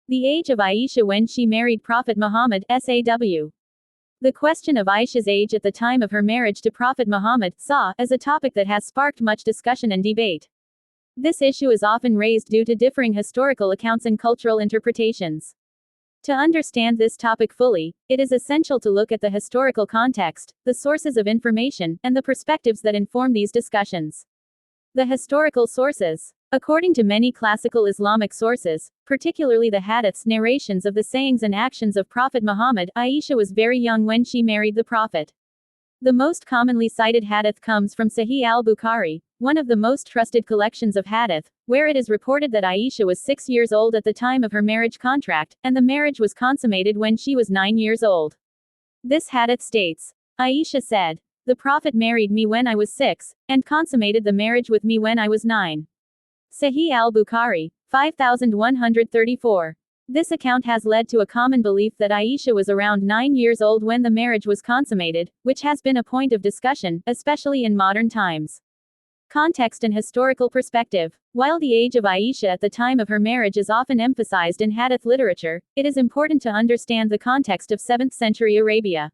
The age of Aisha when she married Prophet Muhammad, SAW. The question of Aisha's age at the time of her marriage to Prophet Muhammad, SAW, is a topic that has sparked much discussion and debate. This issue is often raised due to differing historical accounts and cultural interpretations. To understand this topic fully, it is essential to look at the historical context, the sources of information, and the perspectives that inform these discussions. The historical sources. According to many classical Islamic sources, particularly the hadiths narrations of the sayings and actions of Prophet Muhammad, Aisha was very young when she married the Prophet. The most commonly cited hadith comes from Sahih al-Bukhari, one of the most trusted collections of hadith, where it is reported that Aisha was 6 years old at the time of her marriage contract, and the marriage was consummated when she was 9 years old. This hadith states, Aisha said, "The Prophet married me when I was 6, and consummated the marriage with me when I was 9. Sahih al-Bukhari, 5134. This account has led to a common belief that Aisha was around 9 years old when the marriage was consummated, which has been a point of discussion, especially in modern times. Context and historical perspective. While the age of Aisha at the time of her marriage is often emphasized in hadith literature, it is important to understand the context of 7th century Arabia.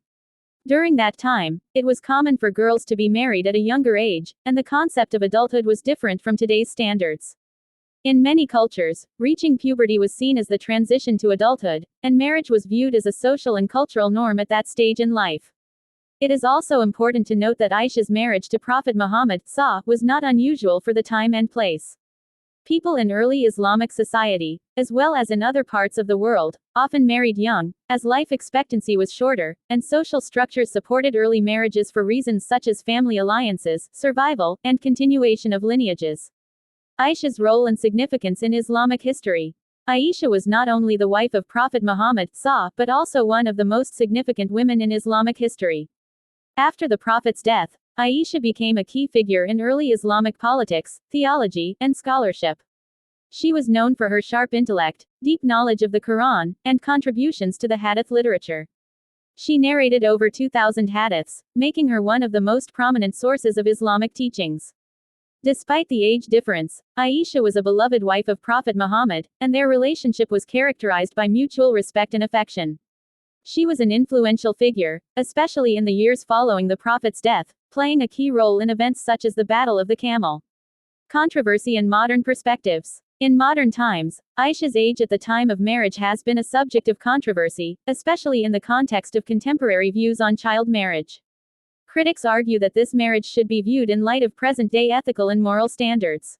During that time, it was common for girls to be married at a younger age, and the concept of adulthood was different from today's standards. In many cultures, reaching puberty was seen as the transition to adulthood, and marriage was viewed as a social and cultural norm at that stage in life. It is also important to note that Aisha's marriage to Prophet Muhammad SAW was not unusual for the time and place. People in early Islamic society, as well as in other parts of the world, often married young, as life expectancy was shorter, and social structures supported early marriages for reasons such as family alliances, survival, and continuation of lineages. Aisha's role and significance in Islamic history. Aisha was not only the wife of Prophet Muhammad SAW, but also one of the most significant women in Islamic history. After the Prophet's death, Aisha became a key figure in early Islamic politics, theology, and scholarship. She was known for her sharp intellect, deep knowledge of the Quran, and contributions to the hadith literature. She narrated over 2,000 hadiths, making her one of the most prominent sources of Islamic teachings. Despite the age difference, Aisha was a beloved wife of Prophet Muhammad, and their relationship was characterized by mutual respect and affection. She was an influential figure, especially in the years following the Prophet's death, playing a key role in events such as the Battle of the Camel. Controversy and modern perspectives. In modern times, Aisha's age at the time of marriage has been a subject of controversy, especially in the context of contemporary views on child marriage. Critics argue that this marriage should be viewed in light of present-day ethical and moral standards.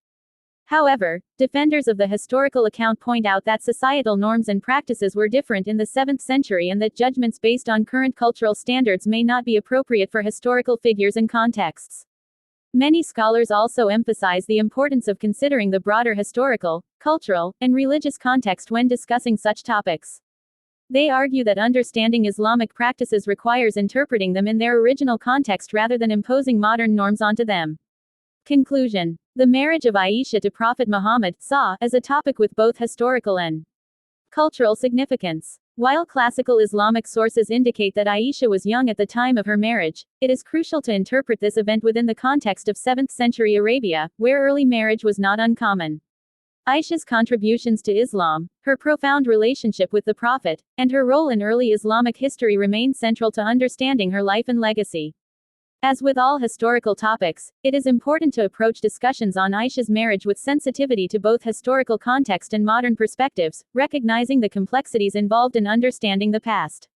However, defenders of the historical account point out that societal norms and practices were different in the 7th century and that judgments based on current cultural standards may not be appropriate for historical figures and contexts. Many scholars also emphasize the importance of considering the broader historical, cultural, and religious context when discussing such topics. They argue that understanding Islamic practices requires interpreting them in their original context rather than imposing modern norms onto them. Conclusion. The marriage of Aisha to Prophet Muhammad SAW is a topic with both historical and cultural significance. While classical Islamic sources indicate that Aisha was young at the time of her marriage, it is crucial to interpret this event within the context of 7th century Arabia, where early marriage was not uncommon. Aisha's contributions to Islam, her profound relationship with the Prophet, and her role in early Islamic history remain central to understanding her life and legacy. As with all historical topics, it is important to approach discussions on Aisha's marriage with sensitivity to both historical context and modern perspectives, recognizing the complexities involved in understanding the past.